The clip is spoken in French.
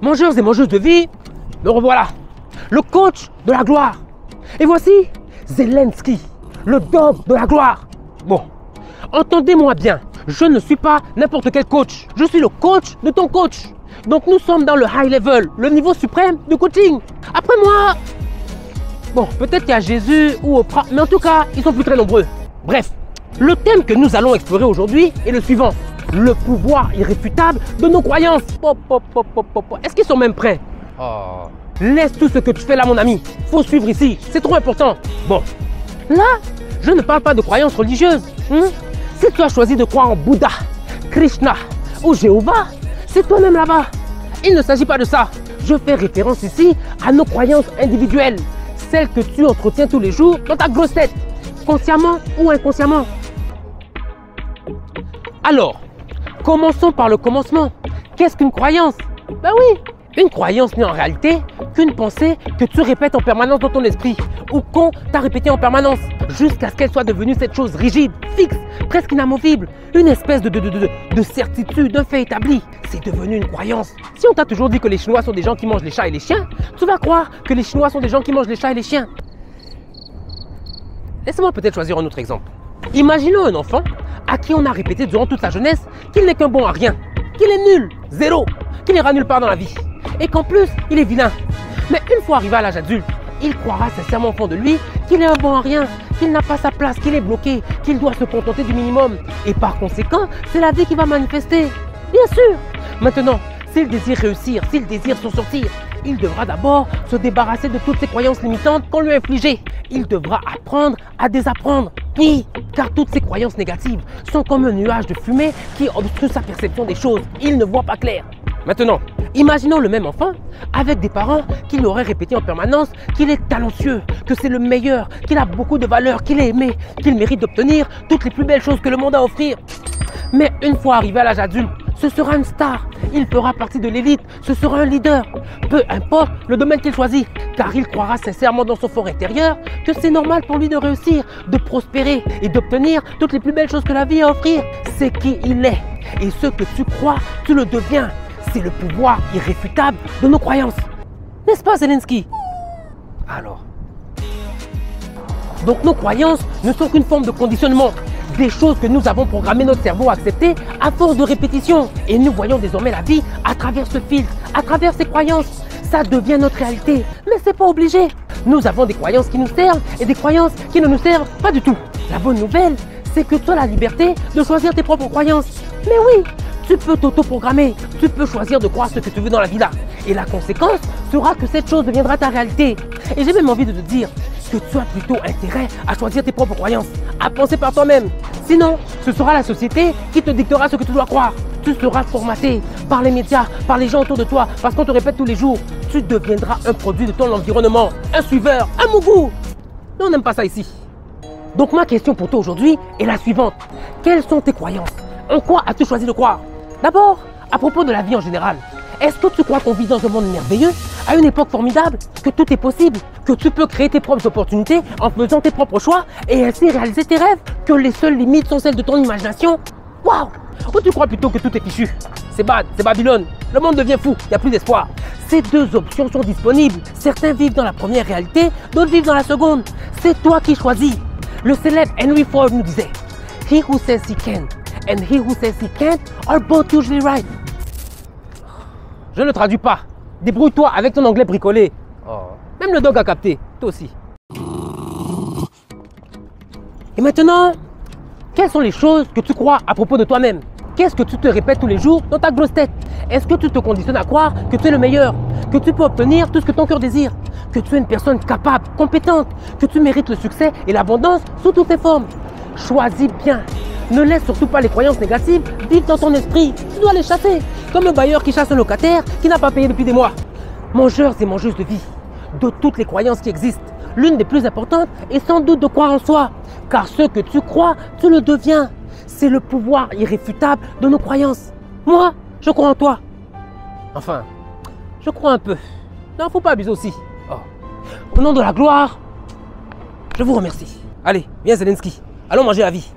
Mangeurs et mangeuses de vie, me revoilà, le coach de la gloire. Et voici Zelensky, le dog de la gloire. Bon, entendez-moi bien, je ne suis pas n'importe quel coach. Je suis le coach de ton coach. Donc nous sommes dans le high level, le niveau suprême de coaching. Après moi, bon, peut-être qu'il y a Jésus ou Oprah, mais en tout cas, ils sont plus très nombreux. Bref, le thème que nous allons explorer aujourd'hui est le suivant. Le pouvoir irréfutable de nos croyances. Est-ce qu'ils sont même prêts? Oh. Laisse tout ce que tu fais là, mon ami. Faut suivre ici, c'est trop important. Bon, là, je ne parle pas de croyances religieuses. Si tu as choisi de croire en Bouddha, Krishna ou Jéhovah, c'est toi-même là-bas. Il ne s'agit pas de ça. Je fais référence ici à nos croyances individuelles. Celles que tu entretiens tous les jours dans ta grosse tête, consciemment ou inconsciemment. Alors, commençons par le commencement. Qu'est-ce qu'une croyance? Ben oui, une croyance n'est en réalité qu'une pensée que tu répètes en permanence dans ton esprit ou qu'on t'a répétée en permanence jusqu'à ce qu'elle soit devenue cette chose rigide, fixe, presque inamovible, une espèce de certitude, d'un fait établi. C'est devenu une croyance. Si on t'a toujours dit que les Chinois sont des gens qui mangent les chats et les chiens, tu vas croire que les Chinois sont des gens qui mangent les chats et les chiens. Laisse-moi peut-être choisir un autre exemple. Imaginons un enfant à qui on a répété durant toute sa jeunesse qu'il n'est qu'un bon à rien, qu'il est nul, zéro, qu'il n'ira nulle part dans la vie et qu'en plus il est vilain. Mais une fois arrivé à l'âge adulte, il croira sincèrement au fond de lui qu'il est un bon à rien, qu'il n'a pas sa place, qu'il est bloqué, qu'il doit se contenter du minimum. Et par conséquent, c'est la vie qui va manifester. Bien sûr. Maintenant, s'il désire réussir, s'il désire s'en sortir, il devra d'abord se débarrasser de toutes ces croyances limitantes qu'on lui a infligées. Il devra apprendre à désapprendre. Oui, car toutes ces croyances négatives sont comme un nuage de fumée qui obstrue sa perception des choses. Il ne voit pas clair. Maintenant, imaginons le même enfant avec des parents qui lui auraient répété en permanence qu'il est talentueux, que c'est le meilleur, qu'il a beaucoup de valeur, qu'il est aimé, qu'il mérite d'obtenir toutes les plus belles choses que le monde a à offrir. Mais une fois arrivé à l'âge adulte, ce sera une star, il fera partie de l'élite, ce sera un leader. Peu importe le domaine qu'il choisit, car il croira sincèrement dans son fort intérieur que c'est normal pour lui de réussir, de prospérer et d'obtenir toutes les plus belles choses que la vie a à offrir. C'est qui il est. Et ce que tu crois, tu le deviens. C'est le pouvoir irréfutable de nos croyances. N'est-ce pas, Zelensky? Alors. Donc nos croyances ne sont qu'une forme de conditionnement. Des choses que nous avons programmé notre cerveau à accepter à force de répétition. Et nous voyons désormais la vie à travers ce filtre, à travers ces croyances. Ça devient notre réalité. Mais c'est pas obligé. Nous avons des croyances qui nous servent et des croyances qui ne nous servent pas du tout. La bonne nouvelle, c'est que tu as la liberté de choisir tes propres croyances. Mais oui, tu peux t'auto-programmer. Tu peux choisir de croire ce que tu veux dans la vie là. Et la conséquence sera que cette chose deviendra ta réalité. Et j'ai même envie de te dire que tu as plutôt intérêt à choisir tes propres croyances, à penser par toi-même. Sinon, ce sera la société qui te dictera ce que tu dois croire. Tu seras formaté par les médias, par les gens autour de toi, parce qu'on te répète tous les jours. Tu deviendras un produit de ton environnement, un suiveur, un mougou. Mais on n'aime pas ça ici. Donc ma question pour toi aujourd'hui est la suivante. Quelles sont tes croyances? En quoi as-tu choisi de croire? D'abord, à propos de la vie en général. Est-ce que tu crois qu'on vit dans un monde merveilleux, à une époque formidable, que tout est possible, que tu peux créer tes propres opportunités en faisant tes propres choix et ainsi réaliser tes rêves, que les seules limites sont celles de ton imagination? Waouh! Ou tu crois plutôt que tout est fichu? C'est bad, c'est Babylone, le monde devient fou, il n'y a plus d'espoir. Ces deux options sont disponibles. Certains vivent dans la première réalité, d'autres vivent dans la seconde. C'est toi qui choisis. Le célèbre Henry Ford nous disait « He who says he can and he who says he can't are both usually right ». Je ne traduis pas. Débrouille-toi avec ton anglais bricolé. Oh. Même le dog a capté. Toi aussi. Et maintenant, quelles sont les choses que tu crois à propos de toi-même? Qu'est-ce que tu te répètes tous les jours dans ta grosse tête? Est-ce que tu te conditionnes à croire que tu es le meilleur? Que tu peux obtenir tout ce que ton cœur désire? Que tu es une personne capable, compétente? Que tu mérites le succès et l'abondance sous toutes ses formes? Choisis bien. Ne laisse surtout pas les croyances négatives vivre dans ton esprit. Tu dois les chasser. Comme un bailleur qui chasse un locataire qui n'a pas payé depuis des mois. Mangeurs et mangeuses de vie, de toutes les croyances qui existent, l'une des plus importantes est sans doute de croire en soi. Car ce que tu crois, tu le deviens. C'est le pouvoir irréfutable de nos croyances. Moi, je crois en toi. Enfin, je crois un peu. Non, faut pas abuser aussi. Oh. Au nom de la gloire, je vous remercie. Allez, viens Zelensky, allons manger la vie.